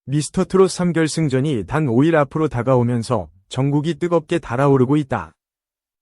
미스터트롯 3결승전이 단 5일 앞으로 다가오면서 전국이 뜨겁게 달아오르고 있다.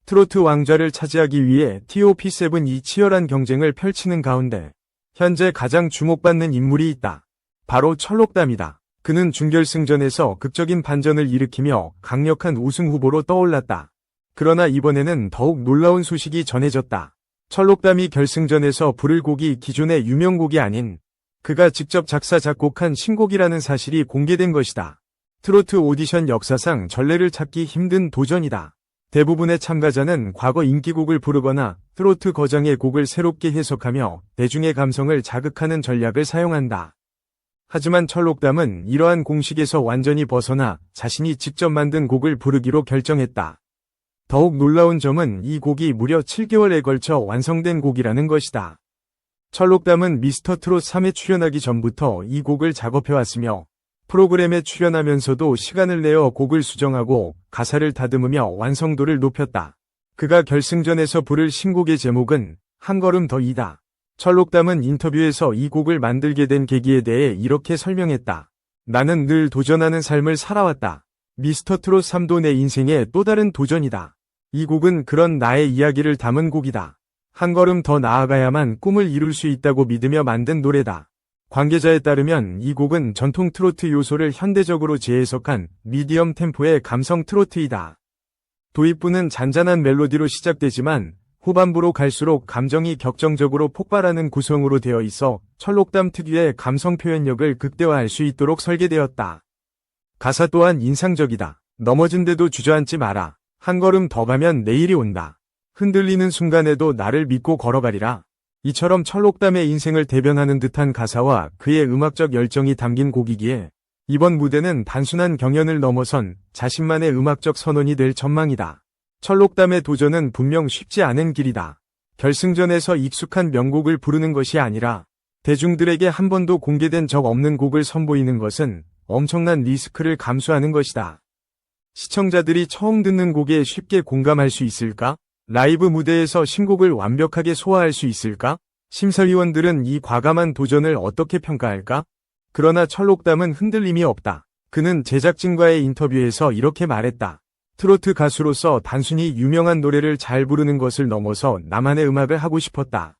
트로트 왕좌를 차지하기 위해 TOP7이 치열한 경쟁을 펼치는 가운데 현재 가장 주목받는 인물이 있다. 바로 철록담이다. 그는 준결승전에서 극적인 반전을 일으키며 강력한 우승 후보로 떠올랐다. 그러나 이번에는 더욱 놀라운 소식이 전해졌다. 철록담이 결승전에서 부를 곡이 기존의 유명곡이 아닌 그가 직접 작사 작곡한 신곡이라는 사실이 공개된 것이다. 트로트 오디션 역사상 전례를 찾기 힘든 도전이다. 대부분의 참가자는 과거 인기곡을 부르거나 트로트 거장의 곡을 새롭게 해석하며 대중의 감성을 자극하는 전략을 사용한다. 하지만 철록담은 이러한 공식에서 완전히 벗어나 자신이 직접 만든 곡을 부르기로 결정했다. 더욱 놀라운 점은 이 곡이 무려 7개월에 걸쳐 완성된 곡이라는 것이다. 철록담은 미스터트롯 3에 출연하기 전부터 이 곡을 작업해왔으며 프로그램에 출연하면서도 시간을 내어 곡을 수정하고 가사를 다듬으며 완성도를 높였다. 그가 결승전에서 부를 신곡의 제목은 한 걸음 더이다. 철록담은 인터뷰에서 이 곡을 만들게 된 계기에 대해 이렇게 설명했다. 나는 늘 도전하는 삶을 살아왔다. 미스터트롯 3도 내 인생의 또 다른 도전이다. 이 곡은 그런 나의 이야기를 담은 곡이다. 한 걸음 더 나아가야만 꿈을 이룰 수 있다고 믿으며 만든 노래다. 관계자에 따르면 이 곡은 전통 트로트 요소를 현대적으로 재해석한 미디엄 템포의 감성 트로트이다. 도입부는 잔잔한 멜로디로 시작되지만 후반부로 갈수록 감정이 격정적으로 폭발하는 구성으로 되어 있어 철록담 특유의 감성 표현력을 극대화할 수 있도록 설계되었다. 가사 또한 인상적이다. 넘어진데도 주저앉지 마라. 한 걸음 더 가면 내일이 온다. 흔들리는 순간에도 나를 믿고 걸어가리라. 이처럼 철록담의 인생을 대변하는 듯한 가사와 그의 음악적 열정이 담긴 곡이기에 이번 무대는 단순한 경연을 넘어선 자신만의 음악적 선언이 될 전망이다. 철록담의 도전은 분명 쉽지 않은 길이다. 결승전에서 익숙한 명곡을 부르는 것이 아니라 대중들에게 한 번도 공개된 적 없는 곡을 선보이는 것은 엄청난 리스크를 감수하는 것이다. 시청자들이 처음 듣는 곡에 쉽게 공감할 수 있을까? 라이브 무대에서 신곡을 완벽하게 소화할 수 있을까? 심사위원들은 이 과감한 도전을 어떻게 평가할까? 그러나 철록담은 흔들림이 없다. 그는 제작진과의 인터뷰에서 이렇게 말했다. 트로트 가수로서 단순히 유명한 노래를 잘 부르는 것을 넘어서 나만의 음악을 하고 싶었다.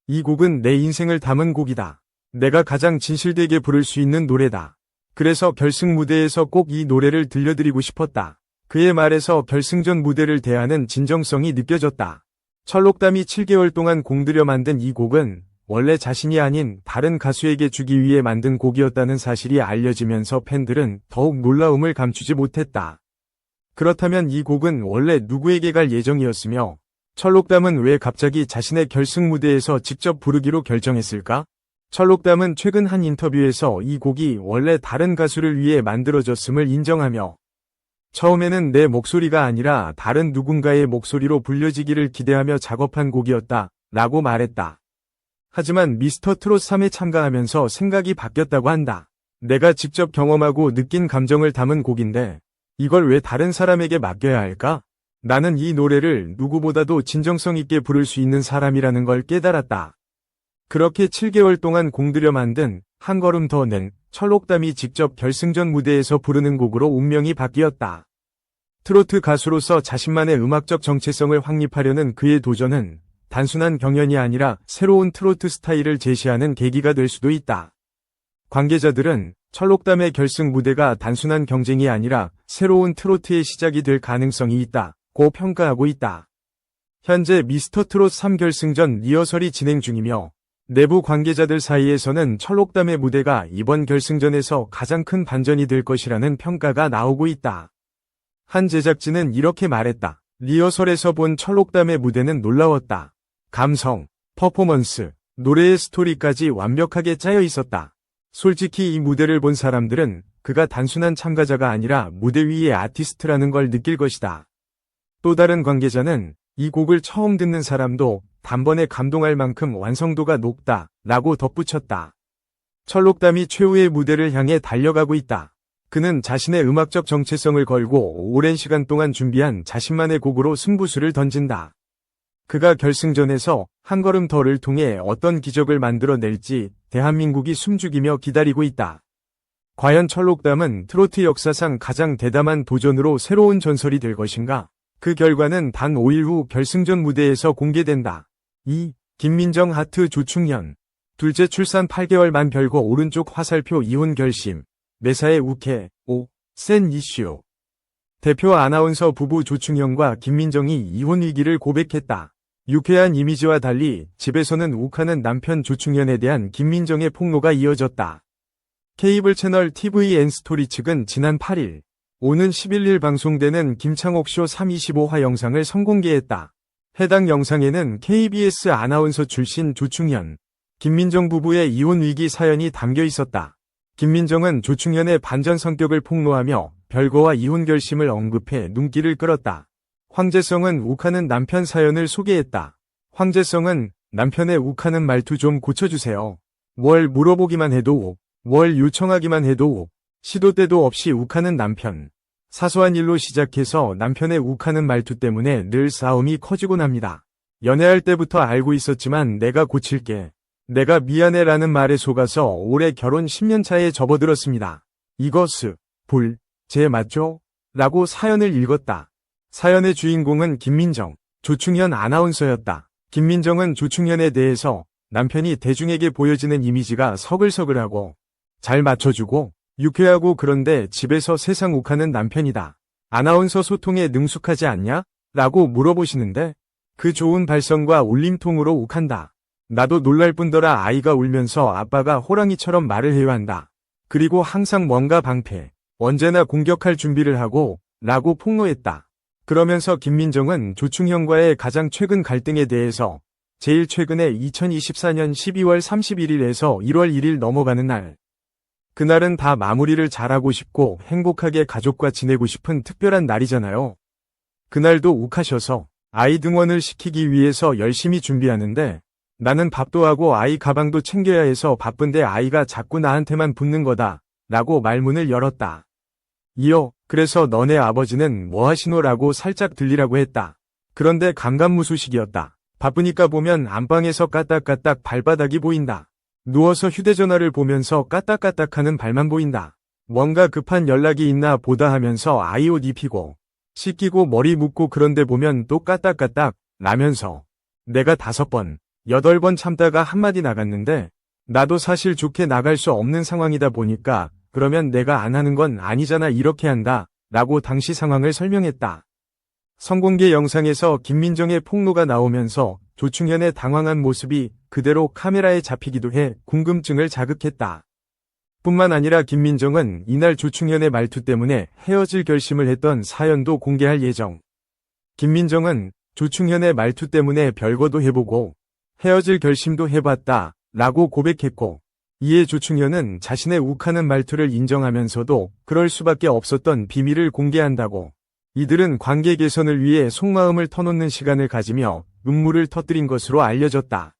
이 곡은 내 인생을 담은 곡이다. 내가 가장 진실되게 부를 수 있는 노래다. 그래서 결승 무대에서 꼭 이 노래를 들려드리고 싶었다. 그의 말에서 결승전 무대를 대하는 진정성이 느껴졌다. 철록담이 7개월 동안 공들여 만든 이 곡은 원래 자신이 아닌 다른 가수에게 주기 위해 만든 곡이었다는 사실이 알려지면서 팬들은 더욱 놀라움을 감추지 못했다. 그렇다면 이 곡은 원래 누구에게 갈 예정이었으며 철록담은 왜 갑자기 자신의 결승 무대에서 직접 부르기로 결정했을까? 철록담은 최근 한 인터뷰에서 이 곡이 원래 다른 가수를 위해 만들어졌음을 인정하며 처음에는 내 목소리가 아니라 다른 누군가의 목소리로 불려지기를 기대하며 작업한 곡이었다 라고 말했다. 하지만 미스터트롯 3에 참가하면서 생각이 바뀌었다고 한다. 내가 직접 경험하고 느낀 감정을 담은 곡인데 이걸 왜 다른 사람에게 맡겨야 할까? 나는 이 노래를 누구보다도 진정성 있게 부를 수 있는 사람이라는 걸 깨달았다. 그렇게 7개월 동안 공들여 만든 한 걸음 더는 철록담이 직접 결승전 무대에서 부르는 곡으로 운명이 바뀌었다. 트로트 가수로서 자신만의 음악적 정체성을 확립하려는 그의 도전은 단순한 경연이 아니라 새로운 트로트 스타일을 제시하는 계기가 될 수도 있다. 관계자들은 철록담의 결승 무대가 단순한 경쟁이 아니라 새로운 트로트의 시작이 될 가능성이 있다고 평가하고 있다. 현재 미스터트롯 3 결승전 리허설이 진행 중이며 내부 관계자들 사이에서는 철록담의 무대가 이번 결승전에서 가장 큰 반전이 될 것이라는 평가가 나오고 있다. 한 제작진은 이렇게 말했다. 리허설에서 본 철록담의 무대는 놀라웠다. 감성, 퍼포먼스, 노래의 스토리까지 완벽하게 짜여 있었다. 솔직히 이 무대를 본 사람들은 그가 단순한 참가자가 아니라 무대 위의 아티스트라는 걸 느낄 것이다. 또 다른 관계자는 이 곡을 처음 듣는 사람도 단번에 감동할 만큼 완성도가 높다 라고 덧붙였다. 철록담이 최후의 무대를 향해 달려가고 있다. 그는 자신의 음악적 정체성을 걸고 오랜 시간 동안 준비한 자신만의 곡으로 승부수를 던진다. 그가 결승전에서 한 걸음 더를 통해 어떤 기적을 만들어낼지 대한민국이 숨죽이며 기다리고 있다. 과연 철록담은 트로트 역사상 가장 대담한 도전으로 새로운 전설이 될 것인가? 그 결과는 단 5일 후 결승전 무대에서 공개된다. 2. 김민정 하트 조충현. 둘째 출산 8개월 만 별거 오른쪽 화살표 이혼 결심. 매사에 욱해. 5. 센 이슈. 대표 아나운서 부부 조충현과 김민정이 이혼 위기를 고백했다. 유쾌한 이미지와 달리 집에서는 욱하는 남편 조충현에 대한 김민정의 폭로가 이어졌다. 케이블 채널 TVN 스토리 측은 지난 8일, 오는 11일 방송되는 김창옥쇼 325화 영상을 선공개했다. 해당 영상에는 KBS 아나운서 출신 조충현, 김민정 부부의 이혼 위기 사연이 담겨 있었다. 김민정은 조충현의 반전 성격을 폭로하며 별거와 이혼 결심을 언급해 눈길을 끌었다. 황재성은 욱하는 남편 사연을 소개했다. 황재성은 남편의 욱하는 말투 좀 고쳐주세요. 뭘 물어보기만 해도 욱, 뭘 요청하기만 해도 욱, 시도 때도 없이 욱하는 남편. 사소한 일로 시작해서 남편의 욱하는 말투 때문에 늘 싸움이 커지곤 합니다. 연애할 때부터 알고 있었지만 내가 고칠게. 내가 미안해라는 말에 속아서 올해 결혼 10년 차에 접어들었습니다. 이것은 제 맞죠? 라고 사연을 읽었다. 사연의 주인공은 김민정, 조충현 아나운서였다. 김민정은 조충현에 대해서 남편이 대중에게 보여지는 이미지가 서글서글하고 잘 맞춰주고 유쾌하고 그런데 집에서 세상 욱하는 남편이다. 아나운서 소통에 능숙하지 않냐? 라고 물어보시는데 그 좋은 발성과 울림통으로 욱한다. 나도 놀랄 뿐더러 아이가 울면서 아빠가 호랑이처럼 말을 해야 한다. 그리고 항상 뭔가 방패, 언제나 공격할 준비를 하고 라고 폭로했다. 그러면서 김민정은 조충현과의 가장 최근 갈등에 대해서 제일 최근에 2024년 12월 31일에서 1월 1일 넘어가는 날. 그날은 다 마무리를 잘하고 싶고 행복하게 가족과 지내고 싶은 특별한 날이잖아요. 그날도 욱하셔서 아이 등원을 시키기 위해서 열심히 준비하는데 나는 밥도 하고 아이 가방도 챙겨야 해서 바쁜데 아이가 자꾸 나한테만 붙는 거다 라고 말문을 열었다. 이어 그래서 너네 아버지는 뭐 하시노라고 살짝 들리라고 했다. 그런데 감감무소식이었다. 바쁘니까 보면 안방에서 까딱까딱 발바닥이 보인다. 누워서 휴대전화를 보면서 까딱까딱하는 발만 보인다. 뭔가 급한 연락이 있나 보다 하면서 아이 옷 입히고 씻기고 머리 묶고 그런데 보면 또 까딱까딱 라면서 내가 5번, 8번 참다가 한마디 나갔는데 나도 사실 좋게 나갈 수 없는 상황이다 보니까 그러면 내가 안 하는 건 아니잖아 이렇게 한다 라고 당시 상황을 설명했다. 선공개 영상에서 김민정의 폭로가 나오면서 조충현의 당황한 모습이 그대로 카메라에 잡히기도 해 궁금증을 자극했다. 뿐만 아니라 김민정은 이날 조충현의 말투 때문에 헤어질 결심을 했던 사연도 공개할 예정. 김민정은 조충현의 말투 때문에 별거도 해보고 헤어질 결심도 해봤다 라고 고백했고 이에 조충현은 자신의 욱하는 말투를 인정하면서도 그럴 수밖에 없었던 비밀을 공개한다고. 이들은 관계 개선을 위해 속마음을 터놓는 시간을 가지며 눈물을 터뜨린 것으로 알려졌다.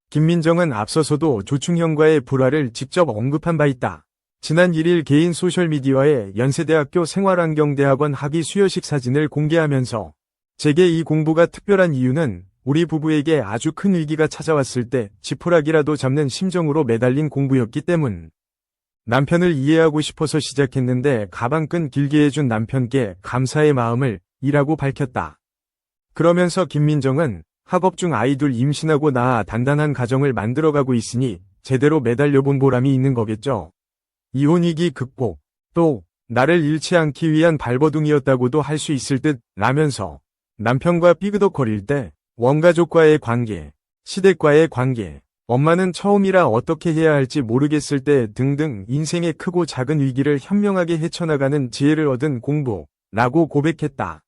김민정은 앞서서도 조충현과의 불화를 직접 언급한 바 있다. 지난 1일 개인 소셜미디어에 연세대학교 생활환경대학원 학위 수여식 사진을 공개하면서 제게 이 공부가 특별한 이유는 우리 부부에게 아주 큰 위기가 찾아왔을 때 지푸라기라도 잡는 심정으로 매달린 공부였기 때문. 남편을 이해하고 싶어서 시작했는데 가방끈 길게 해준 남편께 감사의 마음을 이라고 밝혔다. 그러면서 김민정은 학업 중 아이 둘 임신하고 낳아 단단한 가정을 만들어가고 있으니 제대로 매달려본 보람이 있는 거겠죠. 이혼위기 극복, 또 나를 잃지 않기 위한 발버둥이었다고도 할 수 있을 듯 라면서 남편과 삐그덕거릴 때 원가족과의 관계, 시댁과의 관계, 엄마는 처음이라 어떻게 해야 할지 모르겠을 때 등등 인생의 크고 작은 위기를 현명하게 헤쳐나가는 지혜를 얻은 공부라고 고백했다.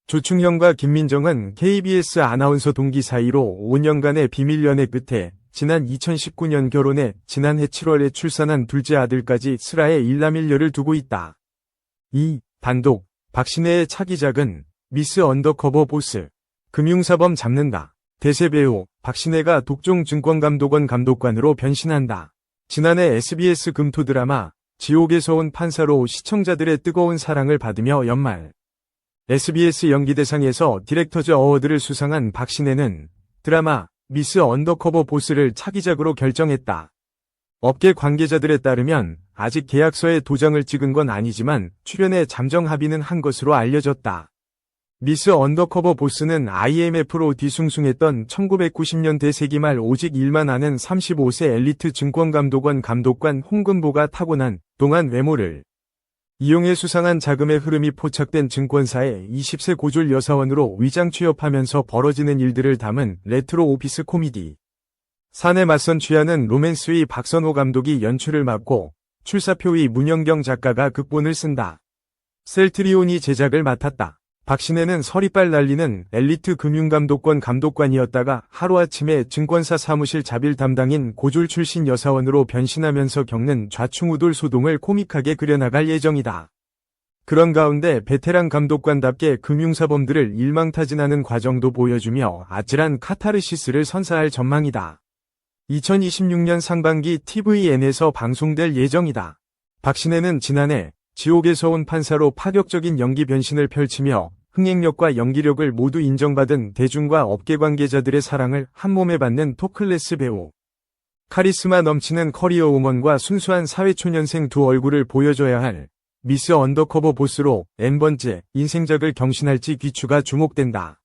조충현과 김민정은 KBS 아나운서 동기 사이로 5년간의 비밀 연애 끝에 지난 2019년 결혼해 지난해 7월에 출산한 둘째 아들까지 슬하에 일남일녀를 두고 있다. 이 단독 박신혜의 차기작은 미스 언더커버 보스 금융사범 잡는다. 대세배우 박신혜가 독종증권감독원 감독관으로 변신한다. 지난해 SBS 금토 드라마 지옥에서 온 판사로 시청자들의 뜨거운 사랑을 받으며 연말 SBS 연기대상에서 디렉터즈 어워드를 수상한 박신혜는 드라마 미스 언더커버 보스를 차기작으로 결정했다. 업계 관계자들에 따르면 아직 계약서에 도장을 찍은 건 아니지만 출연에 잠정 합의는 한 것으로 알려졌다. 미스 언더커버 보스는 IMF로 뒤숭숭했던 1990년대 세기 말 오직 일만 아는 35세 엘리트 증권감독원 감독관 홍금보가 타고난 동안 외모를 이용해 수상한 자금의 흐름이 포착된 증권사의 20세 고졸 여사원으로 위장 취업하면서 벌어지는 일들을 담은 레트로 오피스 코미디. 산에 맞선 취하는 로맨스의 박선호 감독이 연출을 맡고 출사표의 문영경 작가가 극본을 쓴다. 셀트리온이 제작을 맡았다. 박신혜는 서리빨 날리는 엘리트 금융감독권 감독관이었다가 하루아침에 증권사 사무실 자빌 담당인 고졸 출신 여사원으로 변신하면서 겪는 좌충우돌 소동을 코믹하게 그려나갈 예정이다. 그런 가운데 베테랑 감독관답게 금융사범들을 일망타진하는 과정도 보여주며 아찔한 카타르시스를 선사할 전망이다. 2026년 상반기 TVN에서 방송될 예정이다. 박신혜는 지난해 지옥에서 온 판사로 파격적인 연기 변신을 펼치며 흥행력과 연기력을 모두 인정받은 대중과 업계 관계자들의 사랑을 한몸에 받는 톱클래스 배우. 카리스마 넘치는 커리어 우먼과 순수한 사회초년생 두 얼굴을 보여줘야 할 미스 언더커버 보스로 N번째 인생작을 경신할지 귀추가 주목된다.